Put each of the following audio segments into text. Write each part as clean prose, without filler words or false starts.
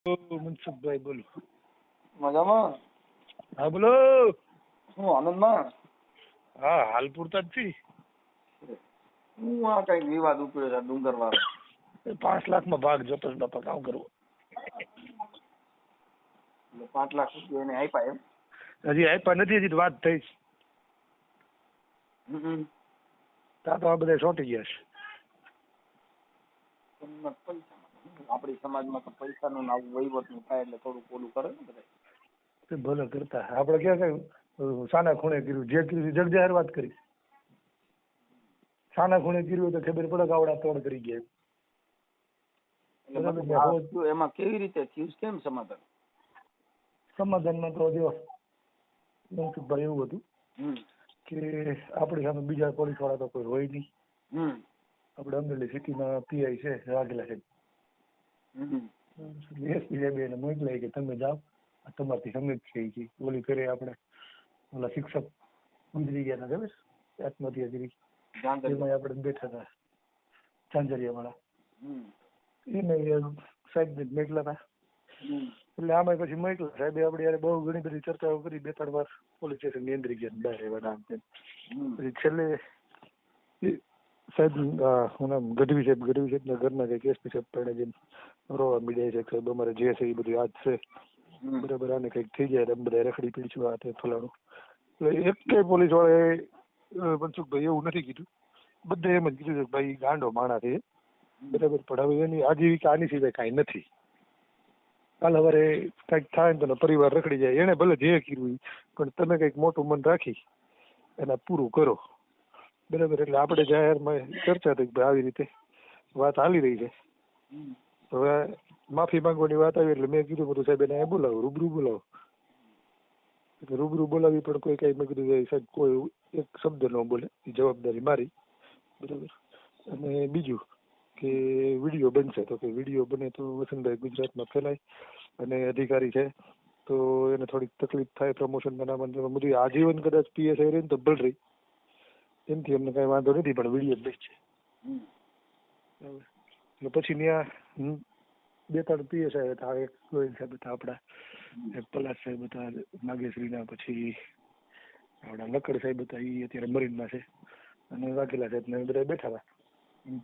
મનસુખભાઈ બોલો. મજામાં? હા બોલો. હું આનંદમાં? હા હાલ પૂરતા જ છી. હું આ કઈક વિવાદ ઉકેલ્યો છે ડુંગર વાળો. 5 લાખમાં ભાગ જોતો જ બાપા, કામ કરવું. એટલે 5 લાખ રૂપિયા એને આપ્યા એમ? હજી આપ્યા નથી, હજી તો વાત થઈ છે. ત્યાં તો આ બધા ચોંટી ગયા છે. આપણી સમાજમાં તો પૈસાનું આવું વહીવટનું થાય એટલે થોડું ઓલું કરે ને બધા. તે ભલે કરતા, આપણે ક્યાં કઈ સાના ખૂણે કર્યું, જે કર્યું જગ જાહેર વાત કરી. સાના ખૂણે કર્યું તો ખબર પડે કે આવડા તોડ કરી ગયા. એમાં કેવી રીતે થયું, કેમ સમાધાન? સમાધાનમાં તો જો મનસુખભાઈ એવું હતું કે આપણી સામે બીજા પોલીસ વાળા તો કોઈ હોય નહીં. આપણે અમરેલી સિટીમાં પીઆઈ છે વાઘેલા સાહેબ, એસપી સાહેબ એને મોકલાય કે તમે જાઓ, તમારથી સમજ છે ઓલી કરે. આપણે ઓલા શિક્ષક ગુજરી ગયા હતા ખબર, આત્મહત્યા કરી, એમાં આપણે બેઠા હતા ચાંચરિયા વાળા, એને સાહેબ ને મોકલા હતા. એટલે આમાં પછી મોકલા સાહેબ આપણે યાર બહુ ઘણી બધી ચર્ચાઓ કરી, 2-3 વાર પોલીસ સ્ટેશન ની અંદર ગયા બહાર રહેવાના. પછી છેલ્લે સાહેબ ગઢવી સાહેબ ના ઘરના કઈક એસપી સાહેબ પણ જેમ રોવા મીડિયા છે, સાહેબ અમારે જે છે એ બધું યાદ છે બરાબર, આને કઈક થઈ જાય અમે બધા રખડી પીડીશું આ તે ફલાણું. એટલે એક કઈ પોલીસ વાળાએ મનસુખભાઈ એવું નથી કીધું, બધે એમ જ કીધું કે ભાઈ ગાંડો માણસ છે બરાબર, પણ હવે એની આજીવિકા આની સિવાય કાંઈ નથી. કાલ સવારે કંઈક થાય ને તો પરિવાર રખડી જાય, એને ભલે જે કર્યું પણ તમે કંઈક મોટું મન રાખી એના પૂરું કરો બરાબર. એટલે આપણે જાહેરમાં ચર્ચા થઈ આવી રીતે વાત હાલી રહી છે. હવે માફી માંગવાની વાત આવી એટલે મેં કીધું બધું સાહેબ એને બોલાવો, રૂબરૂ બોલાવો. રૂબરૂ બોલાવી પણ કોઈ કઈ, મેં કીધું સાહેબ કોઈ એક શબ્દ ન બોલે, એ જવાબદારી મારી બરાબર. અને બીજું કે વિડીયો બનશે તો કે વિડીયો બને તો વસંતભાઈ ગુજરાતમાં ફેલાય, અને અધિકારી છે તો એને થોડીક તકલીફ થાય પ્રમોશનના નામ બધું. આજીવન કદાચ પીએસઆઈ રહી ને તો ભલ રહી, એમથી અમને કઈ વાંધો નથી, પણ વિડીયો જ બેસ્ટ છે. એટલે પછી ત્યાં 2-3 પીએસઆઈ હતા, એક ગોયલ સાહેબ હતા આપણા, એક પલાશ સાહેબ હતા નાગેશ્રીના, પછી આપણા લકડ સાહેબ હતા એ અત્યારે મરીનમાં છે, અને વાઘેલા સાહેબ ને બધા બેઠા હતા.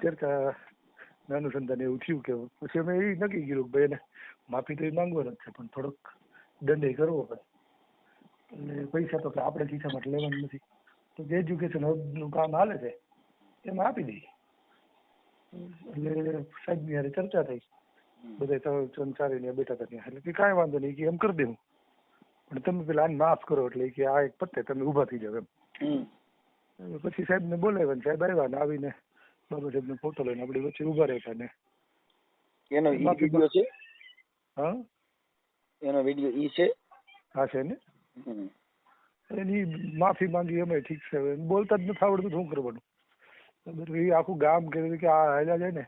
ચર્ચા અનુસંધાન એવું થયું કે પછી અમે એ નક્કી કર્યું કે ભાઈ એને માફી તો એ માંગવાનો જ છે, પણ થોડોક દંડ કરવો પડે. એટલે પૈસા તો આપણે ખિસ્સામાં લેવાનું નથી, તો જે એજ્યુકેશન હબનું કામ હાલે છે એમાં આપી દઈએ. એટલે સાહેબની હારે ચર્ચા થઈ, બધા સંસારીને બેઠા હતા ત્યાં. એટલે કે કાંઈ વાંધો નહીં કે એમ કરી દેવું, પણ તમે પેલા આને માફ કરો. એટલે કે આ એક પતે તમે ઊભા થઈ જાવ એમ. પછી સાહેબને બોલાવ્યા, સાહેબ આવ્યા ને આવીને બાબા સાહેબનો ફોટો લઈને આપણી વચ્ચે ઊભા રહેતા ને એનો વિડીયો છે. હા એનો વિડીયો ઈ છે. હા છે ને. એની માફી માંગી અમે, ઠીક છે. બોલતા જ નથી આવડતું, શું કરવાનું? એ આખું ગામ કહે કે આ હાલ્યા જાય ને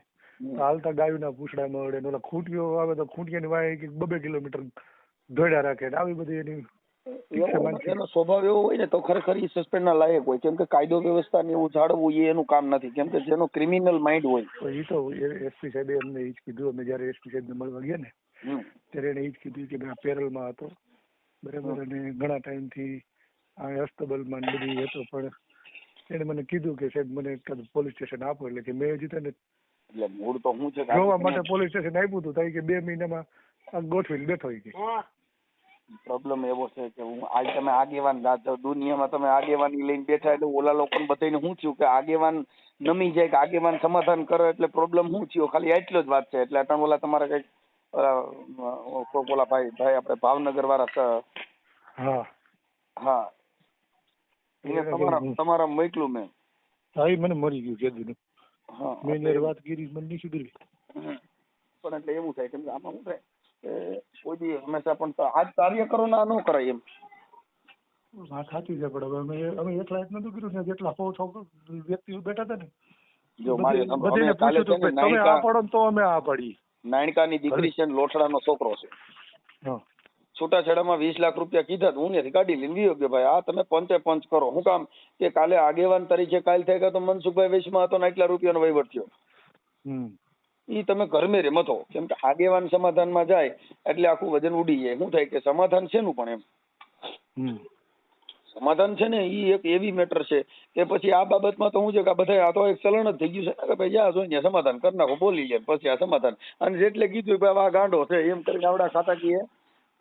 હાલતા ગાયુંના પૂછડા મળે ને, ઓલા ખૂંટીઓ આવે તો ખૂંટિયાની વાય 2-2 કિલોમીટર દોડ્યા રાખે ને, આવી બધી એની. એનો સ્વભાવ એવો હોય ને તો ખરેખર ઈ સસ્પેન્ડ ના લાયક હોય, કેમ કે કાયદો વ્યવસ્થા ને એવું જાળવવું એ એનું કામ નથી, કેમ કે જેનો ક્રિમિનલ માઇન્ડ હોય. એ તો એસપી સાહેબે અમને એ જ કીધું. અમે જયારે એસપી સાહેબને મળવા ગયા ને ત્યારે એને એ જ કીધું કે આ પેરલમાં હતો બરાબર, અને ઘણા ટાઈમથી આ અસ્તબલમાં બધી હતો, પણ એને મને કીધું કે સાહેબ મને પોલીસ સ્ટેશન આપો. એટલે કે મેં હજી તને એટલે મૂળ તો શું છે જોવા માટે પોલીસ સ્ટેશન આપ્યું હતું, કે 2 મહિનામાં ગોઠવીને બેઠો કે. પ્રોબ્લેમ એવો છે કે હું આજ તમે આગેવાન દુનિયામાં તમે આગેવાની લઈને બેઠા, એટલે ઓલા લોકોને બધાને શું થયું કે આગેવાન નમી જાય કે આગેવાન સમાધાન કરે એટલે પ્રોબ્લેમ શું થયો, ખાલી એટલો જ વાત છે. એટલે તમે ઓલા તમારા કઈક ઓલા ભાઈ આપણે ભાવનગર વાળા, હા એને તમારા મોકલું મેં. હા એ મને મરી ગયું કેદું. હા મેં વાત કરી, મને નહીં ખબર. પણ એટલે એવું થાય કે આમાં શું થાય કોઈ દી હંમેશા પણ આજ કાર્યકરો ના ન કરાય એમ. વાત સાચી છે, પણ હવે અમે એકલા જ નતું કર્યું ને, જેટલા 100 વ્યક્તિઓ બેઠા હતા ને, જો મારે બધાને પૂછ્યું હતું કે તમે આ પાડો તો અમે આ પાડી. નાયણકાની દીકરી છે, લોઠડાનો છોકરો છે. છૂટાછેડામાં 20 લાખ રૂપિયા કીધા, હું ને ગાડી લઈને ગયો કે ભાઈ આ તમે પંચ કરો. હું કામ કે કાલે આગેવાન તરીકે કાલ થઈ ગયા તો મનસુખભાઈ વેશમાં હતો ને એટલા રૂપિયાનો વહીવટ થયો. ઈ તમે ઘરમે રે મથો, કેમ કે આગેવાન સમાધાનમાં જાય એટલે આખું વજન ઉડી જાય. શું થાય કે સમાધાન શેનું પણ એમ સમાધાન છે ને ઈ એક એવી મેટર છે કે પછી આ બાબતમાં તો શું છે કે આ બધા આ તો એક ચલણ જ થઈ ગયું છે ને કે ભાઈ જ્યાં જોઈને સમાધાન કરી નાખો, બોલી જાય પછી આ સમાધાન, અને જેટલે કીધું ભાઈ આ ગાંડો છે એમ કરીને આવડા ખાતાકીએ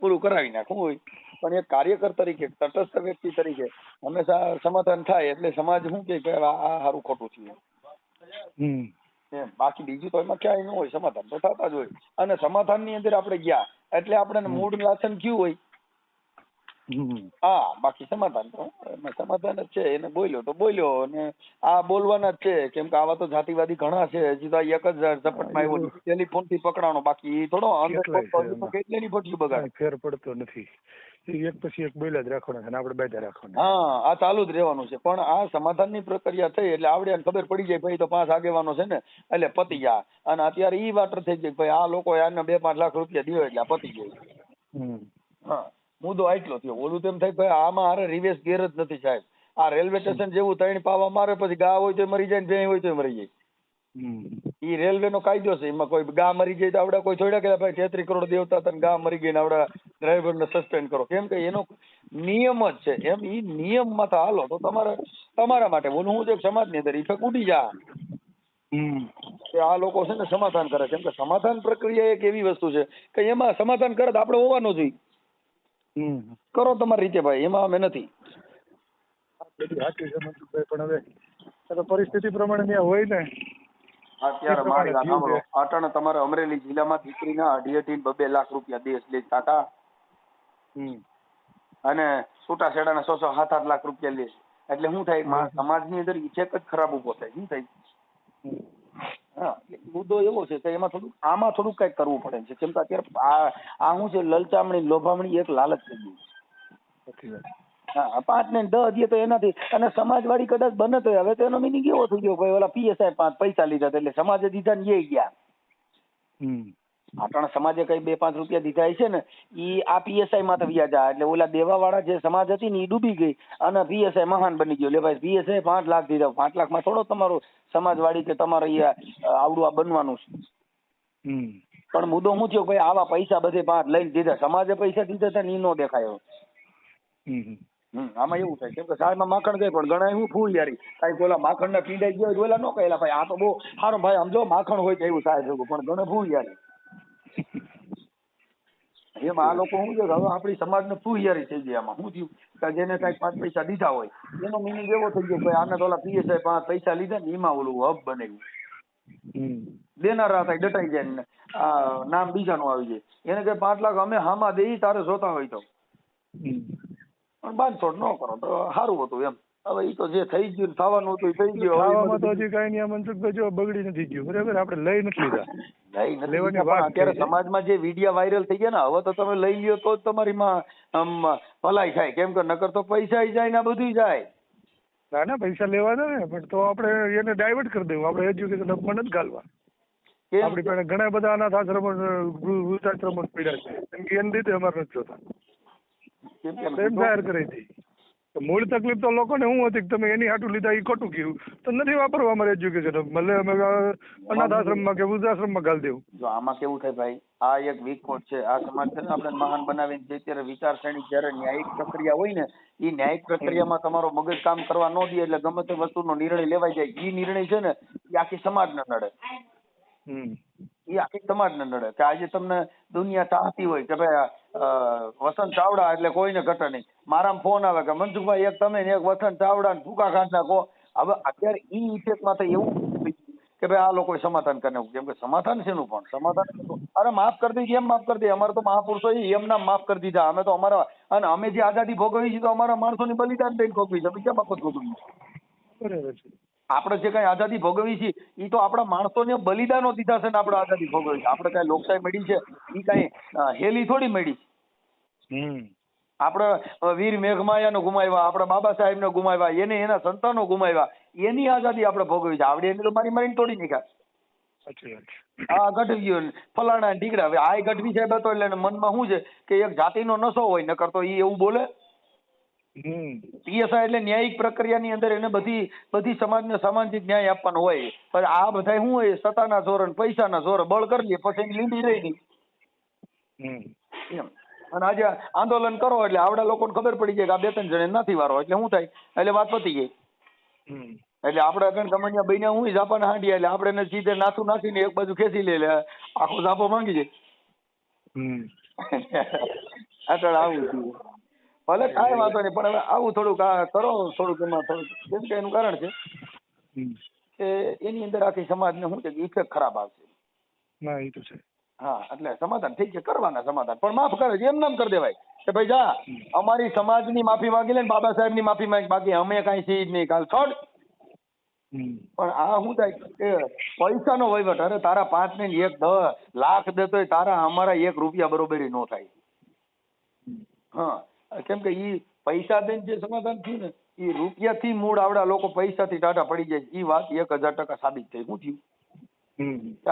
પૂરું કરાવી નાખવું હોય. પણ એક કાર્યકર તરીકે, તટસ્થ વ્યક્તિ તરીકે હંમેશા સમાધાન થાય એટલે સમાજ શું કે આ સારું ખોટું થયું એમ. બાકી બીજું તો એમાં ક્યાંય ન હોય, સમાધાન તો થતા જ હોય. અને સમાધાન ની અંદર આપણે ગયા એટલે આપણે મૂળ લાછન કયું હોય, હા, બાકી સમાધાન તો સમાધાન જ છે. એને બોલ્યો તો બોલ્યો, અને આ બોલવાના જ છે, કેમ કે આવા તો જાતિવાદી ઘણા છે. હજી તો એક જ ઝપટમાં આવ્યો ટેલિફોન થી પકડાનો, બાકી થોડો કેટલી ફોટી બગાડ ફેર પડતો નથી. એક પછી એક બોલ્યા જ રાખવાના છે, આપણે બેઠા રાખવાના. હા, આ ચાલુ જ રહેવાનું છે. પણ આ સમાધાનની પ્રક્રિયા થઈ એટલે આવડે ખબર પડી જાય ભાઈ તો 5 આગેવાનો છે ને એટલે પતી ગયા. અને અત્યારે ઈ વાટર થઈ ગઈ ભાઈ આ લોકો આને 2-5 લાખ રૂપિયા દીધો એટલે પતી ગયું. હા, મુદ્દો આટલો થયો. ઓલું તેમ થાય ભાઈ આમાં હારે રિવેસ ગેર જ નથી સાહેબ. આ રેલવે સ્ટેશન જેવું 3 પાવા મારે પછી ગા હોય તો મરી જાય ને ભેં હોય તો મરી જાય. ઈ રેલવે નો કાયદો છે. એમાં કોઈ ગા મરી જાય તો આવડા કોઈ થોડા કે ભાઈ 33 કરોડ દેવતા તને ગા મરી ગઈ ને આવડા ડ્રાઈવર ને સસ્પેન્ડ કરો, કેમ કે એનો નિયમ જ છે એમ. ઈ નિયમ માં તો હાલો તો તમારા માટે બોલું હું છે સમાજ ની અંદર ઇફેક્ટ ઉડી જા. આ લોકો છે ને સમાધાન કરે, કેમ કે સમાધાન પ્રક્રિયા એક એવી વસ્તુ છે કે એમાં સમાધાન કરે તો આપણે હોવાનો જોઈએ. કરો તમારી રીતે ભાઈ, એમાં અમે નથી. પણ હવે પરિસ્થિતિ પ્રમાણે ત્યાં હોય ને. અત્યારે મારી વાત સાંભળો, અટાણે તમારે અમરેલી જિલ્લામાં દીકરીના 2.5-2 લાખ રૂપિયા દેશ લે કાકા, અને છૂટાછેડાના 6-7 લાખ રૂપિયા લે. એટલે શું થાય સમાજની અંદર ઇફેક્ટ જ ખરાબ ઉભો થાય. શું થાય? હા, મુદ્દો એવો છે કે એમાં થોડુંક કઈક કરવું પડે છે, કેમ કે અત્યારે આ શું છે લલચામણી લોભામણી એક લાલચ થઈ ગઈ. હા, 5 ને 10 દે તો એનાથી, અને સમાજવાડી કદાચ બને તો હવે તો એનો મિનિંગ એવો થઈ ગયો ભાઈ ઓલા PSI 5 પૈસા લીધા એટલે સમાજે દીધા ને એ ગયા. આપણા સમાજે કઈ 2-5 રૂપિયા દીધા છે ને ઈ આ PSI માં તો વ્યાજ આ, એટલે ઓલા દેવા વાળા જે સમાજ હતી ને એ ડૂબી ગઈ અને PSI મહાન બની ગયો. એટલે ભાઈ PSI 5 લાખ દીધા, 5 લાખમાં થોડો તમારો સમાજવાડી કે તમારે આવડું આ બનવાનું છે. પણ મુદ્દો શું થયો ભાઈ આવા પૈસા બધે 5 લઈને દીધા, સમાજે પૈસા દીધા હતા ને ઈ નો દેખાયો. આમાં એવું થાય કેમ કે સાહેબમાં માખણ ગઈ પણ ગણાય હું ફૂલ યારી કઈ ઓલા માખણ ના પીડાઈ ગયો ઓલા નો કહેલા ભાઈ આ તો બહુ સારો ભાઈ સમજો માખણ હોય તો એવું સાહેબ પણ ગણે ફૂલ યારી. એમ આ લોકો શું છે હવે આપણી સમાજને ફૂહિયારી થઈ ગઈ. આમાં શું થયું કે જેને કઈક 5 પૈસા દીધા હોય એનો મિનિંગ એવો થઈ ગયો ભાઈ આને તો ઓલા PSI 5 પૈસા લીધા ને એમાં ઓલું હબ બનાવ્યું. દેનારા હતા ડટાઈ જાય ને નામ બીજાનું આવી જાય. એને કે 5 લાખ અમે હામાં દઈ તારે જોતા હોય તો, પણ બાંધછોડ ન કરો તો સારું હતું એમ. હવે ઈ તો જે થઈ ગયું થવાનું હતું થઈ ગયું. તો હજી કઈ નહીં મનસુખભાઈ, જો બગડી નથી ગયું બરાબર, આપણે લઈ નથી લીધા. અત્યારે સમાજમાં જે વિડીયો વાયરલ થઈ ગયા ને હવે તો તમે લઈ લ્યો તો જ તમારી ભલાઈ થાય, કેમ કે નકર તો પૈસા જાય ને બધું જાય. ના પૈસા લેવાના ને, પણ તો આપણે એને ડાયવર્ટ કરી દેવું. આપણે એજ્યુકેશન અપમાં નથી ગાલવા. આપણી પાસે ઘણા બધા અનાથ આશ્રમો વૃદ્ધાશ્રમો પીડ્યા છે, કેમ કે એને રીતે અમારે નથી જોતા. એમ જાહેર કરી હતી મૂળ તકલીફ તો લોકોને શું હતી કે તમે એની હાટું લીધા એ ખોટું કયું તો નથી વાપરવા અમારે એજ્યુકેશન, ભલે અમે અનાથ આશ્રમમાં કે વૃદ્ધાશ્રમમાં ગાલી દેવું. જો આમાં કેવું થાય ભાઈ, આ એક વીક પોઈન્ટ છે. આ સમાજ છે ને આપણે મહાન બનાવીને જે અત્યારે વિચારસરણી જયારે ન્યાયિક પ્રક્રિયા હોય ને એ ન્યાયિક પ્રક્રિયામાં તમારો મગજ કામ કરવા ન દે એટલે ગમે તે વસ્તુનો નિર્ણય લેવાઈ જાય. એ નિર્ણય છે ને એ આખી સમાજને નડે. એ આખી સમાજને નડે કે આજે તમને દુનિયા ચાહતી હોય કે ભાઈ વસંત ચાવડા એટલે કોઈને ઘટે નહીં. મારામાં ફોન આવે કે મનસુખભાઈ એક તમે ને એક વસંત ચાવડા ને ભૂકા કાઢ નાખો. હવે અત્યારે ઈ ઇફેક્ટમાં તો એવું કે ભાઈ આ લોકોએ સમાધાન કરી નાખ્યું, કેમ કે સમાધાન છે નું પણ સમાધાન અરે માફ કરી દીધી એમ માફ કરી દે. અમારે તો મહાપુરુષો એમના માફ કરી દીધા. અમે તો અમારા અને અમે જે આઝાદી ભોગવી છે તો અમારા માણસોની બલિદાન દઈને ભોગવી છે. અમે કેમ મફત ભોગવી બરાબર છે. આપણે જે કઈ આઝાદી ભોગવી છે એ તો આપણા માણસોને બલિદાનો દીધા છે ને આપણે આઝાદી ભોગવી છે. આપણે કઈ લોકશાહી મળી છે એ કઈ હેલી થોડી મળી. આપણે વીર મેઘમાયા નો ગુમાવ્યા, આપણા બાબા સાહેબ ને ગુમાવ્યા, એને એના સંતાનો ગુમાવ્યા, એની આઝાદી આપણે ભોગવી છે. આવડે એને તો મારી મારીને તોડી નાખ્યા. આ ગઢવી ગયો ફલાણા ઢીકડા. હવે આ ગઢવી સાહેબ હતો એટલે મનમાં શું છે કે એક જાતિનો નશો હોય નકર તો એ એવું બોલે. પીએસઆઈ એટલે ન્યાયિક પ્રક્રિયાની અંદર એને બધી સમાજને સામાજિક ન્યાય આપવાનો હોય. પણ આ બધા શું હોય, સત્તાના જોર અને પૈસાના જોર બળ કરી લે, પછી એની લીંડી રહી નહીં એમ. અને આજે આંદોલન કરો એટલે આવડા લોકોને ખબર પડી જાય કે આ 2-3 જણ નથી વારો, એટલે શું થાય, એટલે વાત પતી ગઈ. એટલે આપણે અગણ કમાન્યા બન્યા હું જાપાના હાંડિયા, એટલે આપણે એને સીધે નાથું નાખીને એક બાજુ ખેંચી લે, એટલે આખો જાપો માંગી જાય. અત્યારે આવું થયું. ભલે કાંઈ વાંધો નહીં, પણ હવે આવું થોડુંક આ કરો, થોડુંક એમાં થોડુંક, કેમ કે એનું કારણ છે કે એની અંદર આખી સમાજને શું છે કે ઇફેક્ટ ખરાબ આવશે. ના એ તો છે. હા, એટલે સમાધાન ઠીક છે, કરવાના સમાધાન, પણ માફ કરે છે એમ નામ કરી દેવાય કે ભાઈ જા અમારી સમાજની માફી માંગી લે, બાબા સાહેબની માફી માંગી, બાકી અમે કાંઈ છીએ જ નહીં, કાલ છોડ. પણ આ શું થાય કે પૈસાનો વહીવટ, અરે તારા 5 ને 1 10 લાખ દેતોય તારા અમારા 1 રૂપિયા બરોબરી ન થાય. હા, કેમ કે ઈ પૈસા દઈને જે સમાધાન થયું ને, એ રૂપિયાથી મૂળ આવડા લોકો પૈસાથી ટાટા પડી જાય, એ વાત 1000% સાબિત થઈ. શું થયું?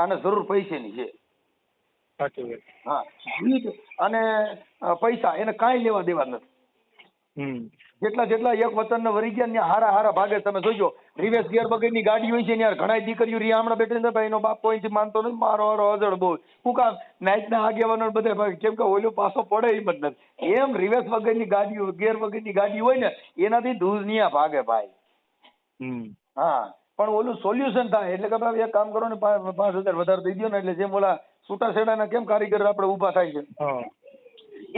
આને જરૂર પૈસાની છે. હા, જીત અને પૈસા એને કાંઈ લેવા દેવા નથી. જેટલા એક વતનને વરી ગયા ને હારા ભાગે તમે જોજો, રિવેસ ગિયર વગરની ગાડી હોય છે ને યાર, ઘણા દીકરીઓ હમણાં બેઠી ને ભાઈ એનો બાપ કોઈથી માનતો નથી, મારો અજળ બહુ શું કામ નાઈટના આગેવાનો બધા, કેમ કે ઓલો પાછો પડે એમ જ નથી. એમ રિવેસ વગરની ગાડીઓ, ગિયર વગરની ગાડી હોય ને એનાથી દુનિયા ભાગે ભાઈ. હા, પણ ઓલું સોલ્યુશન થાય એટલે કે ભાઈ એક કામ કરો ને 5,000 વધારે દઈ દો ને, એટલે જેમ ઓલા છૂટાછેડાના કેમ કારીગર આપણે ઊભા થાય છે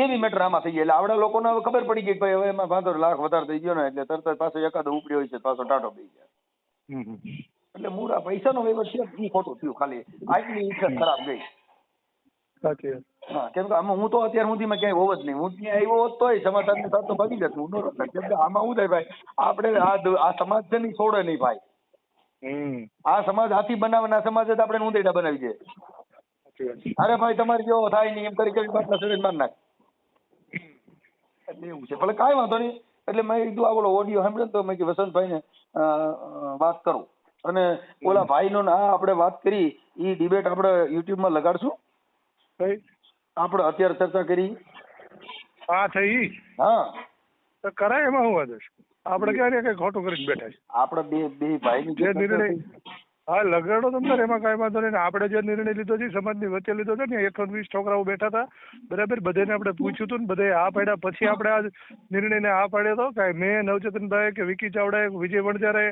એવી મેટર આમાં થઈ જાય. એટલે આવડા લોકોને હવે ખબર પડી ગઈ કે ભાઈ હવે એમાં 5 લાખ વધારે થઈ ગયો ને, એટલે તરત જ પાછો એકાદો ઉપડી હોય છે, પાછો ટાટો થઈ જાય. એટલે મૂળ આ પૈસાનો વહીવટ છે એ ખોટું થયું, ખાલી આટલી ઇફેક્ટ ખરાબ ગઈ. હા, કેમ કે આમાં હું તો અત્યાર સુધીમાં ક્યાંય હોવ જ નહીં. હું ત્યાં આવ્યો હોત તોય સમાધાન થતો ભાગી જતું, હું ન રહેત. કેમ કે આમાં શું થાય ભાઈ, આપણે આ સમાજ છે ને છોડે નહીં ભાઈ. આ સમાજ હાથી બનાવવાના સમાજ જ આપણે ઊંધેડા બનાવી દે. અરે ભાઈ તમારે જેવો થાય નહીં એમ કરી બાટલા શરીર માર નાખ. એટલે એવું છે. ભલે કાંઈ વાંધો નહીં. એટલે મેં કીધું આ ઓલો ઓડિયો સાંભળ્યો ને તો મેં કીધું વસંતભાઈને વાત કરું. અને ઓલા ભાઈનો આ આપણે વાત કરી એ ડિબેટ આપણે યુટ્યુબમાં લગાડશું. આપણે અત્યારે ચર્ચા કરી હા થઈ. હા તો કરાય, એમાં શું વાત છે? આપણે ક્યારે કઈ ખોટું કરીને બેઠા છે. આપણે બે ભાઈની જે નિર્ણય હા લગાડો તમને, એમાં કાંઈ વાંધો નહીં. આપણે જે નિર્ણય લીધો છે સમાજની વચ્ચે લીધો છે ને, 120 છોકરાઓ બેઠા હતા બરાબર, બધાને આપણે પૂછ્યું હતું ને બધા આ પાડ્યા, પછી આપણે આ નિર્ણયને આ પાડ્યો હતો. કાંઈ મેં, નવચેતનભાઈ કે વિકી ચાવડાએ, વિજય વણજારે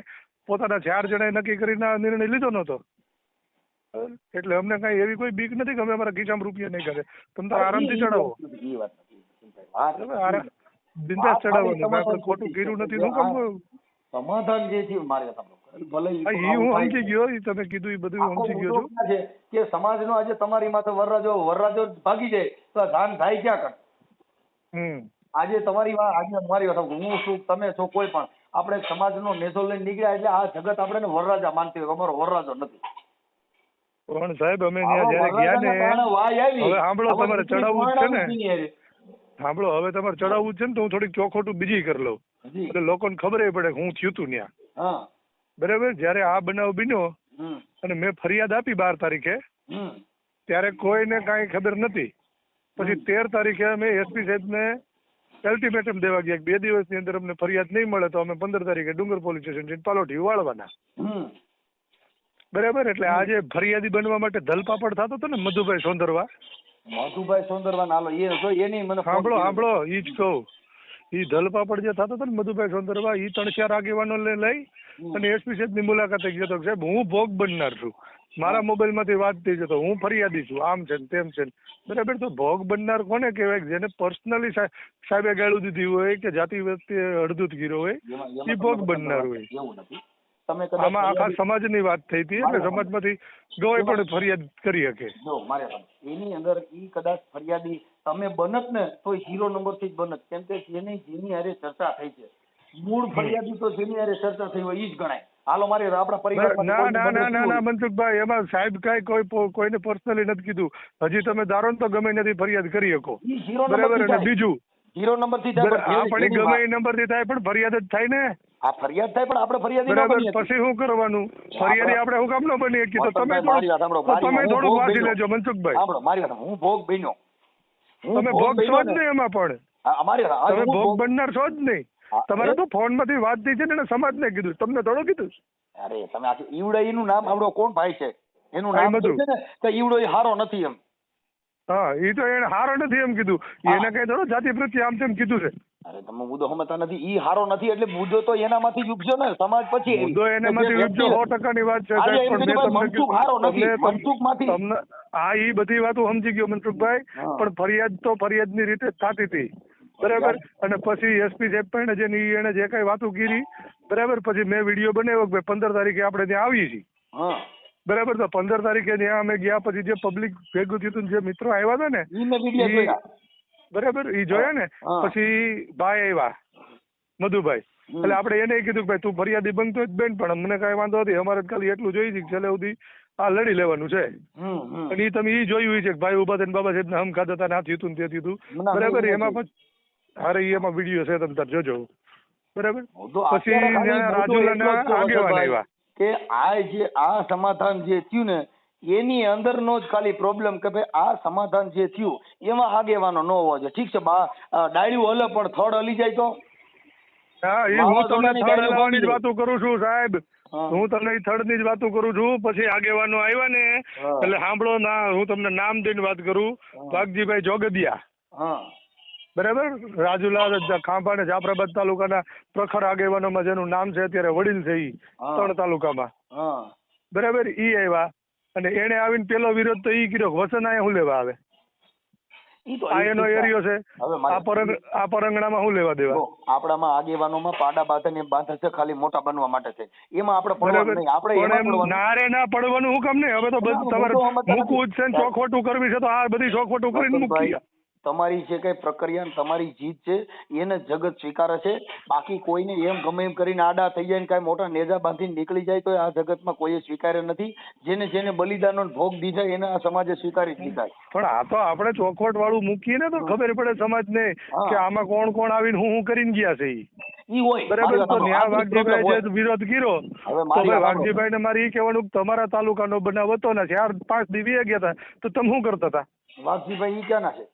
પોતાના 4 જણાએ નક્કી કરીને આ નિર્ણય લીધો નહોતો. એટલે અમને કાંઈ એવી કોઈ બીક નથી કે અમે અમારા ખિસ્સામાં રૂપિયા નહીં કરે. તમે તો આરામથી ચડાવો, બિંદાસ ચડાવવાનું. આપણે ખોટું કર્યું નથી. શું કામ સમાધાન જે થયું મારે ભલે હું સમજી ગયો, તમે કીધું એ બધું સમજી ગયો છું કે સમાજનો આજે તમારી માથે વરરાજો ભાગી જાય તો ધાન થાય ક્યાં કર. આજે તમારી આજે મારી વાત, હું છું, તમે છો, કોઈ પણ આપણે સમાજનો નેસો લઈને નીકળ્યા એટલે આ જગત આપણે વરરાજા માનતી હોય, અમારો વરરાજો નથી. પણ સાહેબ અમે જયારે ગયા ને, હવે સાંભળો, તમારે ચડાવવું જ છે ને, સાંભળો, હવે તમારે ચડાવવું જ છે ને, તો હું થોડીક ચોખોટું બીજી કરી લઉં એટલે લોકોને ખબર પડે હું થયું તું ત્યાં. બરાબર, જયારે આ બનાવ બન્યો અને મેં ફરિયાદ આપી 12 તારીખે, ત્યારે કોઈને કાંઈ ખબર નથી. પછી 13 તારીખે અમે એસપી સાહેબને અલ્ટિમેટમ દેવા ગયા 2 દિવસની અંદર અમને ફરિયાદ નહીં મળે તો અમે 15 તારીખે ડુંગર પોલીસ સ્ટેશન જઈને પાલોઠી વાળવાના. બરાબર, એટલે આજે ફરિયાદી બનવા માટે ધલપાપડ થતો હતો ને મધુભાઈ સોંદરવા નાલો, એની મને સાંભળો ઈ જ કહું, ઈ ધલપાપડ જે થતો હતો ને મધુભાઈ સોંદરવા, ઈ 3-4 આગેવાનો લઈ અને એસપી સાહેબ ની મુલાકાતે ગયો હતો. સાહેબ હું ભોગ બનનાર છું, મારા મોબાઈલ માંથી વાત થઈ જતો, હું ફરિયાદી છું, આમ છે તેમ છે. બરાબર, તો ભોગ બનનાર કોને કહેવાય? જેને પર્સનલી સાહેબે ગાળું દીધી હોય કે જાતિ વ્યક્તિ અડધૂત ગીરો હોય, એ ભોગ બનનાર હોય. આમાં આખા સમાજની વાત થઈ હતી એટલે સમાજમાંથી ગવાય પણ ફરિયાદ કરી શકે. એની અંદર ઈ કદાચ ફરિયાદી તમે બનત ને તો 0 નંબર થી જ બનત, કેમ કે જેની હારે ચર્ચા થઈ છે, મૂળ ફરિયાદી તો જેની હારે ચર્ચા થઈ હોય ઈ જ ગણાય. હાલો મારે આપણા પરિવાર ના મનસુખભાઈ, એમાં સાહેબ કાંઈ કોઈને પર્સનલી નથી કીધું. હજી તમે ધારો ને તો ગમે નથી ફરિયાદ કરી શકો. બરાબર, અને બીજું 0 નંબર થી આપણે ગમે એ નંબર થી થાય પણ ફરિયાદ જ થાય ને. આ ફરિયાદ થાય પણ આપણે ફરિયાદી ન બનીએ. પછી શું કરવાનું? ફરિયાદી આપણે હું કામ ન બની શકીએ? તો તમે થોડું વાંચી લેજો મનસુખભાઈ. મારી વાત, હું ભોગ બન્યો, તમે ભોગ છો જ નહીં એમાં, પણ તમે ભોગ બનનાર છો જ નહીં. તમારે તો ફોન માંથી વાત થઈ છે ને સમાજને કીધું, તમને થોડું કીધું. અરે તમે આખી ઈવડે એનું નામ આવડો કોણ ભાઈ છે, એનું હા, નામ બધું. છે ને કે ઈવડો એ હારો નથી એમ. હા, એ તો એને હારો નથી એમ કીધું, એને કઈ થોડો જાતિ પ્રત્યે આમ તેમ કીધું છે. અરે તમે મુદ્દો સમજતા નથી, ઈ હારો નથી એટલે મુદ્દો તો એનામાંથી જ ઉપજો ને, સમાજ પછી મુદ્દો એનામાંથી ઉપજો 100%ની વાત છે આજે સાહેબ, એમ પણ કીધું મેં ભાઈ તમને મનસુખ હારો નથી, કીધું મનસુખમાંથી તમને હા એ બધી વાતો સમજી ગયો મનસુખભાઈ, હા. પણ ફરિયાદ તો ફરિયાદની રીતે જ થતી હતી બરાબર. અને પછી એસપી સાહેબ પણ જેની એને જે કઈ વાતો કરી બરાબર, પછી મેં વિડીયો બનાવ્યો કે 15 તારીખે આપણે ત્યાં આવીએ છીએ હા બરાબર. તો 15 તારીખે ત્યાં અમે ગયા, પછી જે પબ્લિક ભેગું થયું હતું, જે મિત્રો આવ્યા હતા ને ઈ મેં વિડીયો જોયા. બરાબર, ઈ જોયા ને. હા. પછી ભાઈ આવ્યા મધુભાઈ, એટલે આપણે એને કીધું કે ભાઈ તું ફરિયાદી બનતો જ બેન, પણ અમને કઈ વાંધો નથી, અમારે ખાલી એટલું જોઈ છે કે છેલ્લે સુધી આ લડી લેવાનું છે. અને ઈ તમે ઈ જોયું હોય છે કે ભાઈ ઉભા થઈને બાબા સાહેબ હમ ખાતા હતા, ના થયું ને તે થયું બરાબર. એમાં પછી અરે એમાં વિડીયો છે, તમે તાર જોજો બરાબર. પછી રાજુલાના આગેવાન આવ્યા કે આ સમાધાન જે થયું ને એની અંદરનો જ ખાલી પ્રોબ્લેમ કે ભાઈ આ સમાધાન જે થયું એમાં આગેવાનો ન હોવો જોઈએ. ઠીક છે ડાળ્યું હલે પણ થડ હલી જાય તો. હા, એ હું તમને થડ હલાવવાની જ વાતો કરું છું સાહેબ, હું તમને થડ ની જ વાતો કરું છું. પછી આગેવાનો આવ્યા ને એટલે સાંભળો ના, હું તમને નામ દઈને વાત કરું, વાઘજીભાઈ જોગદિયા બરાબર, રાજુલા ખાંભા ને જાફરાબાદ તાલુકાના પ્રખર આગેવાનોમાં જેનું નામ છે અત્યારે વડીલ છે, ઈ 3 તાલુકામાં બરાબર. ઈ આવ્યા અને એને આવીને પેલો વિરોધ તો ઈ કર્યો, વસન આયા શું લેવા આવે, આ એનો એરિયો છે, આ પરંગણામાં શું લેવા દેવા. આપણામાં આગેવાનોમાં પાડા બાંધે છે ખાલી મોટા બનવા માટે છે, એમાં આપણે પડવાનું નહીં. આપણે નારે ના પડવાનું હું કામ નહીં, હવે તો તમારે મૂકવું જ છે ને, ચોખવટું કરવી છે તો આ બધી ચોખવટું કરીને મૂકી. તમારી જે કઈ પ્રક્રિયા તમારી જીત છે એને જગત સ્વીકારે છે, બાકી કોઈને એમ ગમે એમ કરીને આડા થઈ જાય ને કઈ મોટા નેજા બાંધીને નીકળી જાય તો આ જગતમાં કોઈ સ્વીકાર્ય નથી. જેને બલિદાનનો ભોગ દીધા એને આ સમાજે સ્વીકારી દીધા. પણ આ તો આપણે ચોખવટ વાળું મૂકીએ ને તો ખબર પડે સમાજને કે આમાં કોણ કોણ આવીને હું કરીને ગયા છે ઈ હોય બરાબર. તો ન્યા વાઘજીભાઈ જે વિરોધ કર્યો, તો ભાઈ વાઘજીભાઈ ને મારે ઈ કહેવાનું તમારા તાલુકાનો બનાવ હતો ને 4-5 દિવસ ગયા હતા તો તમે શું કરતા હતા? વાઘજીભાઈ ઈ ક્યાં ના છે?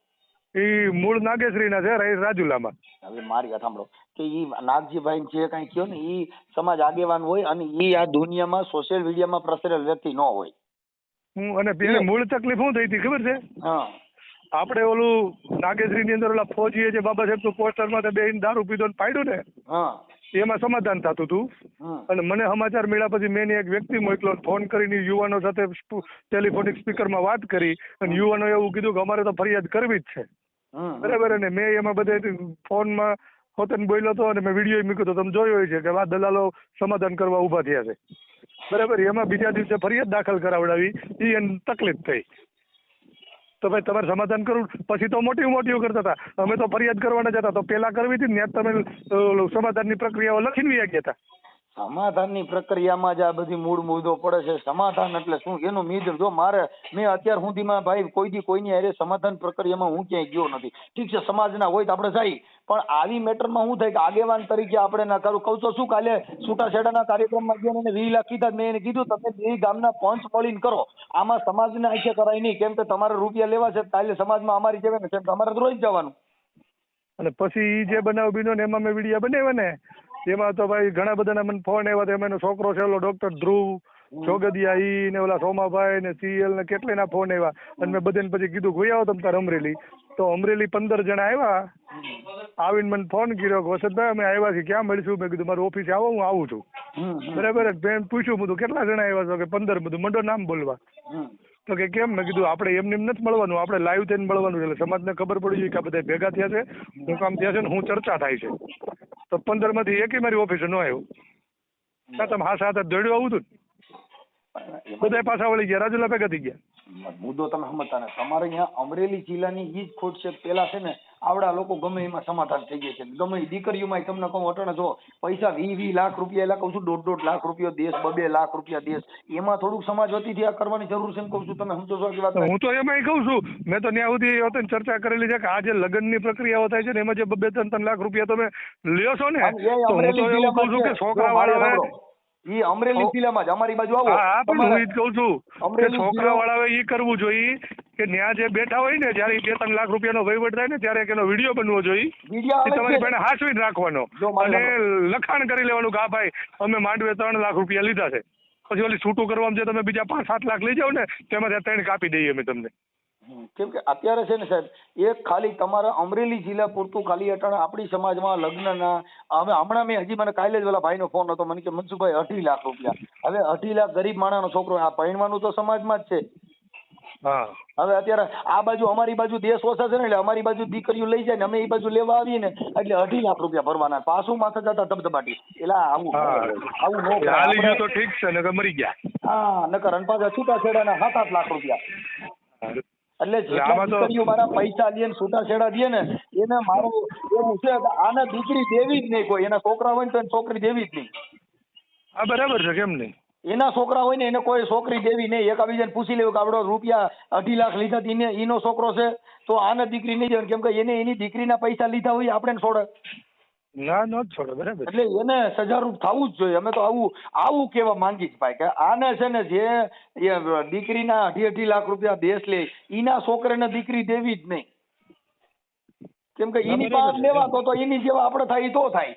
ઈ મૂળ નાગેશ્રી ના છે, રાજુલામાં. હવે મારી વાત સાંભળો કે ઈ નાગજીભાઈ જે કઈ કયો ને ઈ સમાજ આગેવાન હોય અને ઈ આ દુનિયામાં સોશિયલ મીડિયામાં પ્રસરેલ વ્યક્તિ ન હોય. અને પેલી મૂળ તકલીફ શું થઈ હતી ખબર છે? આપણે ઓલું નાગેશ્રી ની અંદર ઓલા ફોજીએ જે બાબા સાહેબ પોસ્ટર માં બેહીને દારૂ પીધો ને પાડ્યું ને, એમાં સમાધાન થતું હતું. અને મને સમાચાર મળ્યા પછી મેં એક વ્યક્તિ મોકલો, ફોન કરીને યુવાનો સાથે ટેલિફોનિક સ્પીકરમાં વાત કરી અને યુવાનો એવું કીધું કે અમારે તો ફરિયાદ કરવી જ છે બરાબર. અને મેં એમાં બધે ફોનમાં પોતે બોલ્યો હતો અને મેં વિડીયો મૂક્યો તો તમે જોયો હોય છે કે આ દલાલો સમાધાન કરવા ઉભા થયા છે બરાબર. એમાં બીજા દિવસે ફરિયાદ દાખલ કરાવડાવી, એ એને તકલીફ થઈ. તો ભાઈ તમારે સમાધાન કરવું, પછી તો મોટી કરતા હતા, અમે તો ફરિયાદ કરવાના જ હતા, તો પેલા કરવી હતી ને તમે સમાધાનની પ્રક્રિયાઓ લખીને ગયા હતા. સમાધાનની પ્રક્રિયામાં જ આ બધી મૂળ મુદ્દો પડે છે. સમાધાન એટલે શું એનું મીડ જો મેં અત્યાર સુધીમાં ભાઈ કોઈની હારે સમાધાન પ્રક્રિયામાં હું ક્યાંય ગયો નથી. ઠીક છે સમાજના હોય તો આપણે જઈએ, પણ આવી મેટરમાં શું થાય કે આગેવાન તરીકે આપણે ના કરું. કહું તો શું, કાલે છૂટાછેડાના કાર્યક્રમમાં ગયા એને 20 લાખ કીધા, મેં એને કીધું તમે 2 ગામના પંચ મળીને કરો, આમાં સમાજને આંખે કરાય નહીં, કેમ કે તમારે રૂપિયા લેવા છે કાલે સમાજમાં અમારી જેવા ને તમારે તો રોજ જવાનું. અને પછી જે બનાવ બીનો ને એમાં મેં વિડીયો બનાવ્યા ને, એમાં તો ભાઈ ઘણા બધાના મને ફોન આવ્યા હતા. એમાં એનો છોકરો છે ઓલો ડોક્ટર ધ્રુવ જોગદિયા, ઈ ને ઓલા સોમાભાઈ ને CL ને કેટલાના ફોન આવ્યા. અને મેં બધાને પછી કીધું ગઈ આવો તમે તાર અમરેલી. તો અમરેલી 15 જણા આવ્યા, આવીને મને ફોન કર્યો કે વસંતભાઈ અમે આવ્યા છીએ, ક્યાં મળીશું? મેં કીધું મારી ઓફિસે આવો, હું આવું છું બરાબર. મેં પૂછ્યું બધું કેટલા જણા આવ્યા છો? કે 15. બધું મંડો નામ બોલવા. તો કે કેમ? મેં કીધું આપણે એમને નથી મળવાનું, આપણે લાઈવ થઈને મળવાનું છે, એટલે સમાજને ખબર પડી જોઈએ કે આ બધા ભેગા થયા છે, હું કામ થયા છે ને હું ચર્ચા થાય છે. તો 15 માંથી એકે મારી ઓફિસે ન આવ્યો. ના તમે હા સાથે દોડ્યું આવું હતું, બધા પાછા વળી ગયા, રાજુલા ભેગા થઈ ગયા. મુદ્દો તમે સમજતા ને, તમારે અહીંયા અમરેલી જિલ્લાની ઈ જ ખોટ છે. પેલા છે ને આવડા લોકો ગમે એમાં સમાધાન થઈ જાય છે, ગમે દીકરીઓમાં તમને કહું અટણે જો પૈસા 20 લાખ રૂપિયા, એટલે કહું છું 1.5 લાખ રૂપિયા દેશ, 2 લાખ રૂપિયા દેશ, એમાં થોડુંક સમાજ વતીથી આ કરવાની જરૂર છે. કહું છું તમે સમજો છો કે વાત? હું તો એમાં કહું છું, મેં તો ત્યાં સુધી ચર્ચા કરેલી છે કે આ જે લગ્નની પ્રક્રિયાઓ થાય છે ને એમાં જે 2-3 લાખ રૂપિયા તમે લ્યો છો ને, તો હું તો એવું કહું છું કે છોકરા વાળા ઈ અમરેલી જિલ્લામાં જ અમારી બાજુ આવો. હા પણ હું ઈ જ કહું છું કે અમરેલી છોકરા વાળાએ ઈ કરવું જોઈએ કે ત્યાં જે બેઠા હોય ને જ્યારે 2-3 લાખ રૂપિયાનો વહીવટ થાય ને ત્યારે એનો વિડીયો બનવો જોઈએ. વિડીયો આવે તમારી છે. પાસે હાચવીને રાખવાનો અને લખાણ કરી લેવાનું કે હા ભાઈ અમે માંડવે 3 લાખ રૂપિયા લીધા છે. પછી ઓલી છૂટું કરવામાં જે તમે બીજા 5-7 લાખ લઈ જાઓ ને તેમાંથી 3 કાપી દઈએ અમે તમને. કેમ કે અત્યારે છે ને સાહેબ એક ખાલી તમારા અમરેલી જિલ્લા પૂરતું ખાલી અટાણે આપણી સમાજમાં લગ્નના હવે હમણાં મેં હજી મને કાલે જ ઓલા ભાઈનો ફોન હતો મને કે મનસુખભાઈ 2.5 લાખ રૂપિયા. હવે 2.5 લાખ ગરીબ માણસનો છોકરો આ પરણવાનું તો સમાજમાં જ છે. હા હવે અત્યારે આ બાજુ અમારી બાજુ દેશ ઓછા છે ને એટલે અમારી બાજુ દીકરીઓ લઈ જાય ને અમે એ બાજુ લેવા આવીએ ને એટલે 2.5 લાખ રૂપિયા ભરવાના પાછું માથે જતા ધબધબાટી એટલે આવું નો હાલી ગયું તો ઠીક છે નકર મરી ગયા. હા નકર અને પાછા છૂટાછેડાના 7-8 લાખ રૂપિયા. એટલે જેટલા દીકરીઓ મારા પૈસા લે ને છૂટાછેડા દે ને એને મારું એવું છે કે આને દીકરી દેવી જ નહીં કોઈ એના છોકરા હોય ને તો છોકરી દેવી જ નહીં. હા બરાબર છે કેમ નહીં. એના છોકરા હોય ને એને કોઈ છોકરી દેવી નહીં. એકાબીજાને પૂછી લેવું કે આપણો રૂપિયા 2.5 લાખ લીધા એનો છોકરો છે તો આને દીકરી નહીં દેવાની કેમ કે એને એની દીકરીના પૈસા લીધા હોય આપણે છોડે ના ન છોડે બરાબર. એટલે એને સજારૂપ થવું જ જોઈએ. અમે તો આવું કહેવા માંગી જ ભાઈ કે આને છે ને જે દીકરીના 2.5 લાખ રૂપિયા દેશ લે એના છોકરાને દીકરી દેવી જ નહીં કેમ કે એની પાસે લેવા તો એની જેવા આપણે થાય તો થાય.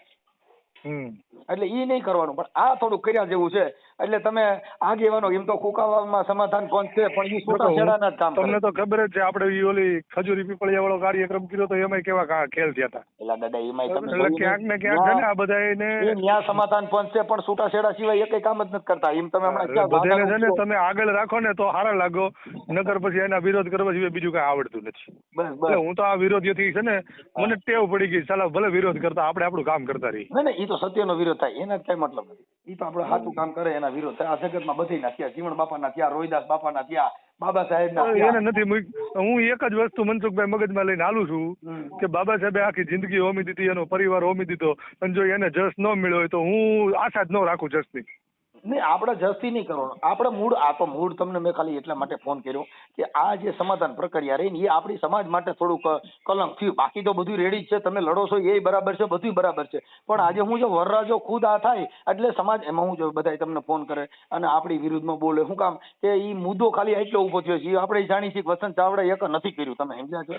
એટલે ઈ નહીં કરવાનું પણ આ થોડું કર્યા જેવું છે. એટલે તમે આગેવાનો એમ તો કુકાવામાં સમાધાન પંચ છે પણ ઈ છૂટાછેડાના જ કામ કરે. તમને તો ખબર જ છે આપણે ઈ ઓલી ખજૂરી પીપળિયા વાળો કાર્યક્રમ કર્યો તો એમાં કેવા ખેલ થયા હતા. એલા દાદા એમાં એટલે ક્યાંક ને ક્યાંક છે ને આ બધાને ન્યા સમાધાન પંચ છે પણ છૂટાછેડા સિવાય એકેય કામ જ નથી કરતા. એમ તમે હમણાં બધાને છે ને તમે આગળ રાખો ને તો સારા લાગો નકર પછી એના વિરોધ કરવા સિવાય બીજું કઈ આવડતું નથી. એટલે હું તો આ વિરોધીથી છે ને મને ટેવ પડી ગઈ સાલા ભલે વિરોધ કરતા આપણે આપણું કામ કરતા રહીએ. ના ઈ તો સત્યનો વિરોધ થાય એના કઈ મતલબ નથી. ઈ તો આપણે સાચું કામ કરે એના વિરોધ થાય. આ જગતમાં બધીના થયા જીવણ બાપાના થયા રોહિદાસ બાપાના થયા બાબા સાહેબના થયા. એને નથી હું એક જ વસ્તુ મનસુખભાઈ મગજમાં લઈને હાલું છું કે બાબા સાહેબે આખી જિંદગી હોમી દીધી એનો પરિવાર હોમી દીધો અને જો એને જસ ન મળ્યો હોય તો હું આશા જ ન રાખું જસની. નહીં આપણે જસ્તી નહીં કરવાનું. આપણે મૂળ તમને મેં ખાલી એટલા માટે ફોન કર્યો કે આ જે સમાધાન પ્રક્રિયા રહી ને એ આપણી સમાજ માટે થોડુંક કલંક થયું. બાકી તો બધું રેડી જ છે. તમે લડો છો એ બરાબર છે બધું બરાબર છે પણ આજે હું જો વરરાજો ખુદ આ થાય એટલે સમાજ એમાં હું જો બધા તમને ફોન કરે અને આપણી વિરુદ્ધમાં બોલે શું કામ કે એ મુદ્દો ખાલી એટલો ઉભો થયો છે. આપણે જાણી છીએ વસંત ચાવડા એક નથી કર્યું તમે સમજ્યા છો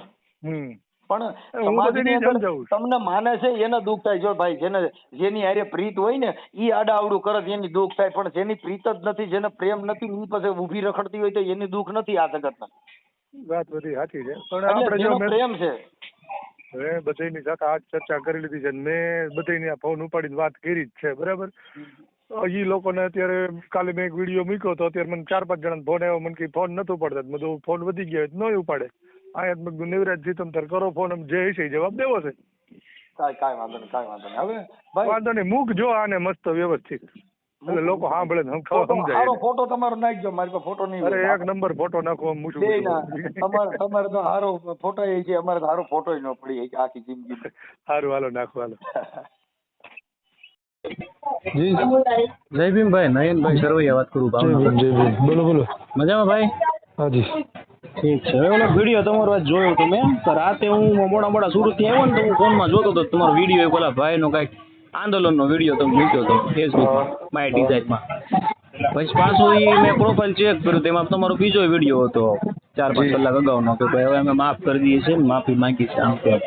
પણ સમાજની અંદર તમને માને છે એને દુઃખ થાય. જો ભાઈ જેની હારે પ્રીત હોય ને ઈ આડા આવડું કરે એની દુઃખ થાય પણ જેની પ્રીત જ નથી જેને પ્રેમ નથી ઈ પછી ઊભી રખડતી હોય તો એની દુઃખ નથી આ જગતમાં. વાત બધી સાચી છે પણ આપણે જો પ્રેમ છે મેં બધાની સાથે આ ચર્ચા કરી લીધી છે મેં બધાની આ ફોન ઉપાડીને વાત કરી જ છે બરાબર. ઈ લોકોને અત્યારે કાલે મેં એક વિડીયો મૂક્યો તો અત્યારે મને 4-5 જણા ફોન આવ્યો મને કઈ ફોન નતો પડતા બધું ફોન વધી ગયો ન ઉપાડે. આયા નિવરાજજી તમે તાર કરો ફોન જે હશે જવાબ દેવો છે. કાંઈ વાંધો નહીં હવે વાંધો નહીં મૂકજો આને મસ્ત વ્યવસ્થિત એટલે લોકો સાંભળે ને સમજાય. સારો ફોટો તમારો નાખજો મારી પાસે ફોટો નહીં. અરે એક નંબર ફોટો નાખો તમારે તો સારો ફોટો એ છે અમારે સારો ફોટો ન પડી આખી જિંદગી. સારું હાલો નાખો હાલો. જી જય ભીમભાઈ નયનભાઈ સરવૈયા વાત કરું ભાવનગર. બોલો બોલો. મજામાં ભાઈ? હાજી ઠીક છે. ઓલો વિડીયો તમારો આજ જોયો તો મેં રાતે હું મોડા સુરત થી આવ્યો ને તો હું ફોનમાં જોતો હતો તમારો વિડીયો પેલા ભાઈનો કાંઈક આંદોલનનો વિડીયો તમે મૂક્યો હતો ફેસબુકમાં માય ડિઝાઇનમાં. પછી પાછું એ મેં પ્રોફાઇલ ચેક કર્યું તેમાં તમારો બીજો વિડીયો હતો 4-5 કલાક અગાઉનો કે ભાઈ હવે અમે માફ કરી દઈએ છીએ માફી માંગી છે આમ તેમ.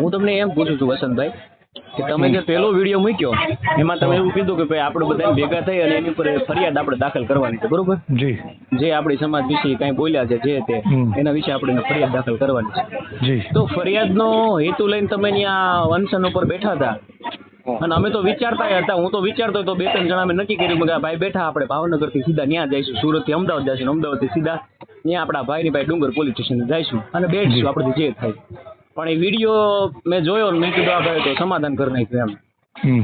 હું તમને એમ પૂછું છું વસંતભાઈ કે તમે જે પહેલો વિડીયો મૂક્યો એમાં તમે એવું કીધું કે ભાઈ આપણે બધા ભેગા થઈ અને એની ઉપર ફરિયાદ આપણે દાખલ કરવાની છે બરોબર? જી. જે આપણી સમાજ વિશે કઈ બોલ્યા છે જે તે એના વિશે આપણે ફરિયાદ દાખલ કરવાની છે. જી. તો ફરિયાદનો હેતુ લઈને તમે ત્યાં અનશન ઉપર બેઠા હતા અને અમે તો વિચારતા હતા હું તો વિચારતો હતો 2-3 જણા અમે નક્કી કર્યું કે ભાઈ બેઠા આપણે ભાવનગર થી સીધા ત્યાં જઈશું સુરત થી અમદાવાદ જઈશું અમદાવાદ થી સીધા ત્યાં આપણા ભાઈની ભાઈ ડુંગર પોલીસ સ્ટેશન જઈશું અને બેઠશું આપણથી જે થાય. પણ એ વિડીયો મેં જોયો ને મેં કીધું આ ભાઈ તો સમાધાન કરી નાખ્યું એમ.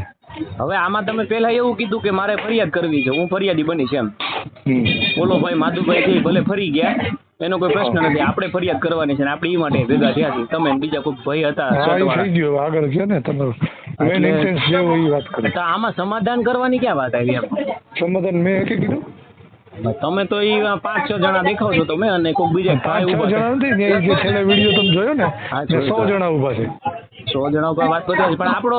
હવે આમાં તમે પેલા એવું કીધું કે મારે ફરિયાદ કરવી છે હું ફરિયાદી બનીશ એમ. બોલો ભાઈ માધુભાઈ છે ભલે ફરી ગયા એનો કોઈ પ્રશ્ન નથી આપણે ફરિયાદ કરવાની છે ને આપણે એ માટે ભેગા થયા છીએ. તમે બીજા કોઈ ભાઈ હતા આગળ છે ને તમારું મેન ઇન્ટેન્સ જેવો એ વાત કરી. તો આમાં સમાધાન કરવાની ક્યાં વાત આવી એમ? સમાધાન મેં કીધું તમે તો એ 5-6 જણા દેખાવ છો તમે અને કોઈ બીજા 5-6 જણા નથી ને જે છેલ્લે વિડીયો તમે જોયો ને 100 જણા ઉભા છે. 100 જણા ઉપર વાત કરી પણ આપણો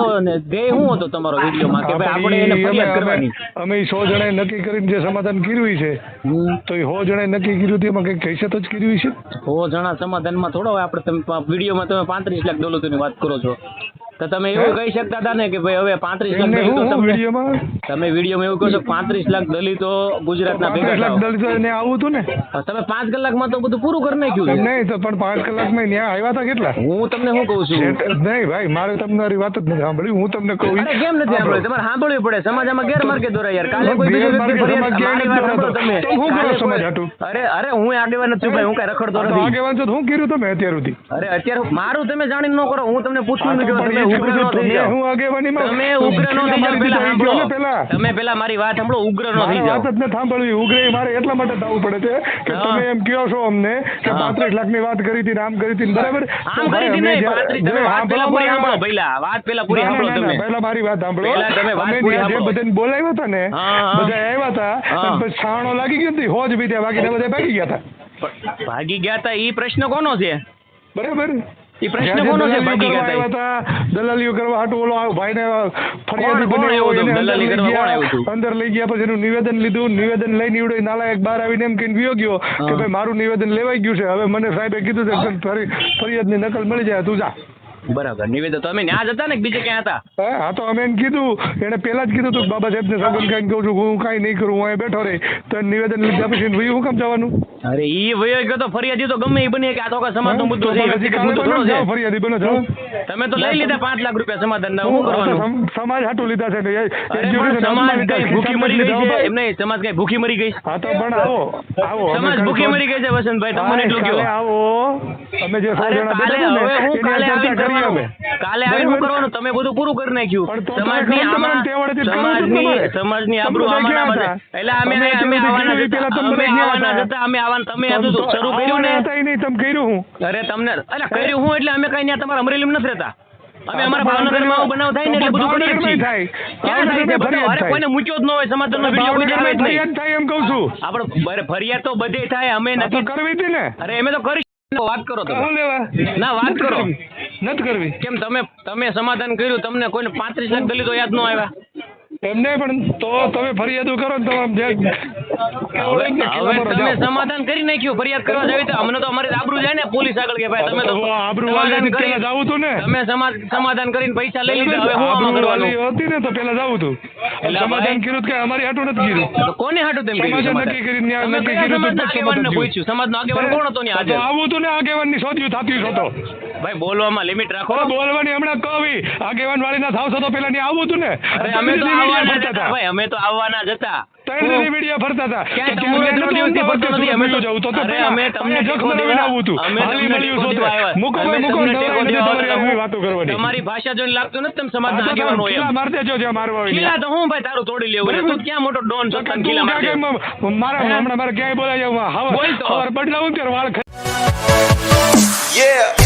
ધ્યેય શું હતો તમારો વિડીયોમાં કે ભાઈ આપણે એને ફરિયાદ કરવાની? અમે 100 જણાએ નક્કી કરીને જે સમાધાન કર્યું છે તો એ 100 જણાએ નક્કી કર્યું તેમાં કઈક કૈસત જ કર્યું છે. 100 જણા સમાધાનમાં થોડો હોય આપણે. તમે વિડીયોમાં તમે 35 લાખ દોલતોની વાત કરો છો તો તમે એવું કહી શકતા હતા ને કે ભાઈ હવે 35 લાખ દલિતો તમે વિડીયોમાં એવું કહો છો 35 લાખ દલિતો ગુજરાતના ભેગા 35 લાખ દલિતો ને આવું હતું ને તમે 5 કલાકમાં તો બધું પૂરું કરી નાખ્યું છે. નહીં તો પણ 5 કલાકમાં ન્યા આવ્યા હતા કેટલા? હું તમને શું કહું છું? નહીં ભાઈ, મારે તમારી વાત જ નથી સાંભળી. હું તમને કહું કેમ નથી સાંભળ્યું? તમારે સાંભળવું પડે. સમાજમાં ગેરમાર્ગે દોરાય યાર. કાલે કોઈ બીજો વ્યક્તિ ફરિયાદ મારી વાત સાંભળો તમે. અરે હું આગેવાન જ છું ભાઈ, હું કઈ રખડતો નથી. આગેવાન છો શું કર્યું તમે અત્યાર સુધી? અરે અત્યારે મારું તમે જાણી ન કરો, હું તમને પૂછું કે તમે ઉગ્ર ન થઈ જાઓ. હું આગેવાનીમાં તમે ઉગ્ર ન થઈ જાઓ. પેલા સાંભળો, તમે પેલા મારી વાત સાંભળો. ઉગ્ર ન થઈ જાઓ. વાત જ નથી સાંભળવી. ઉગ્ર મારે એટલા માટે થવું પડે છે કે તમે એમ કહો છો અમને કે 35 લાખની વાત કરી હતી, આમ કરી હતી, બરાબર? આમ કરી હતી નહીં. 35 તમે વાત પેલા પૂરી સાંભળો. વાત પેલા પૂરી સાંભળો તમે. પહેલા મારી વાત સાંભળો. પહેલા તમે વાત પૂરી જે સાંભળો. બધાને બોલાવ્યા હતા ને, બધા આવ્યા હતા અને પછી છાણો લાગી ગયો ને, હોજ બી ત્યાં બાકી બધા ભાગી ગયા હતા. ભાગી ગયા હતા એ પ્રશ્ન કોનો છે? બરાબર. એ પ્રશ્ન કોનો છે? ભાગી ગયા હતા દલાલીઓ કરવા હાટુ ઓલો ભાઈને ફરિયાદી કોણ આવ્યું હતું? બનાવ્યો, દલાલી કરવા કોણ આવ્યું હતું? અંદર લઈ ગયા. પછી એનું નિવેદન લીધું. નિવેદન લઈને ઈવડો નાલાયક બહાર આવીને એમ કહીને વિયો ગયો કે ભાઈ મારું નિવેદન લેવાઈ ગયું છે, હવે મને સાહેબે કીધું છે કે ફરિયાદની નકલ મળી જાય, તું જા. બરાબર. નિવેદન તો અમે ન્યા જ હતા ને, બીજે ક્યાં હતા? હા તો અમે એને કીધું, એને પેલા જ કીધું હતું કે બાબા સાહેબને સગન ખાઈને કહું છું હું કાંઈ નહીં કરું, હું અહીં બેઠો રહી. તો નિવેદન લીધા પછી હું કેમ જવાનું? અરે ઈ વયો ગયો તો ફરિયાદી તો ગમે એ બને કે આ તો કોઈ સમાજનો મુદ્દો છે, વ્યક્તિગત મુદ્દો થોડો છે. ફરિયાદી બનો છો. તમે તો લઈ લીધા 5 લાખ રૂપિયા સમાધાનના. શું કરવાનું? સમાજ હાટું લીધા છે. અરે પણ સમાજ કઈ ભૂખી મરી ગઈ છે? એમ નહીં, સમાજ કઈ ભૂખી મરી ગઈ? હા તો પણ આવો સમાજ ભૂખી મરી ગઈ છે વસંતભાઈ, તમને એટલું કહો. આવો અમે જે 100 જણા કાલે બેઠા હવે હું કાલે હતા આવીને ને કરવાનું. કાલે આવીને શું કરવાનું? તમે બધું પૂરું કરી નાખ્યું. સમાજની આમાં સમાજની આબરૂ આમાં ના વધે. એટલે અમે આવવાના હતા. અમે આવવાના, તમે આ બધું શરૂ કર્યું ને. તમે કર્યું હું? અરે તમને અરે કર્યું હું એટલે અમે કઈ ત્યાં તમારા અમરેલીમાં નથી રહેતા. અમે અમારા ભાવનગરમાં આવું બનાવ થાય ને એટલે બધું કરીએ છીએ. ક્યાં થાય છે બધું? અરે કોઈને મૂક્યો જ ન હોય સમાધાનનો વિડીયો કોઈ આવે જ નહીં. થાય એમ કહું છું. આપણે ફરિયાદ તો બધે થાય. અમે નથી કરવી હતી ને. અરે અમે તો કરી વાત કરો તો શું લેવા? ના વાત કરો. નથી કરવી. કેમ તમે સમાધાન કર્યું, તમને કોઈને 35 લાખ દલિતો યાદ ન આવ્યા? એમને પણ તો તમે ફરિયાદ કરો ને હવે તમે સમાધાન કરી નાખ્યું. ફરિયાદ કરવા જાવી તો અમને તો અમારી આબરૂ જાય ને પોલીસ આગળ કે ભાઈ તમે તો આબરૂ વાળી પેલા જાવું તું ને. તમે સમાધાન કરીને પૈસા લઈ લીધા. હવે હું આમાં કરવાનું હતી ને તો પેલા જાવું તું. સમાધાન કર્યું કે અમારી હાટું નથી કર્યું. તો કોને હાટું તેમ કર્યું? નક્કી કરીને નક્કી કર્યું. આગેવાનને પૂછ્યું. સમાજનો આગેવાન કોણ હતો ને આજે? આવું તું ને આગેવાનની શોધ્યું થતી હતો. ભાઈ બોલવામાં લિમિટ રાખો. બોલવાની હમણાં કહી આગેવાન વાળી ના થાવ તો પેલા ની આવું તું ને. અરે અમે તો આવવાના જ હતા ભાઈ, અમે તો આવવાના જ હતા. વિડીયો ફરતા હતા. ક્યાં તમારો એટલો દિવસથી ફરતો નથી. અમે તો જવું તો અરે અમે તમને ટેકો દેવા આવું હતું. અમે તમને ટેકો દેવા આવ્યા. વાતો કરવાની. તમારી ભાષા જોઈને લાગતું નથી તમે સમાજના આગેવાન હોય એમ. માર દેજો જે મારવા હોય. કિલ્લા તો હું ભાઈ તારું તોડી લેવું. તું ક્યાં મોટો ડોન છો? તને કિલ્લા માર દે. મારા હમણાં મારે ક્યાંય બોલાય જાવ. બોલ તો. બદલાવું ત્યારે વાળ. Yeah.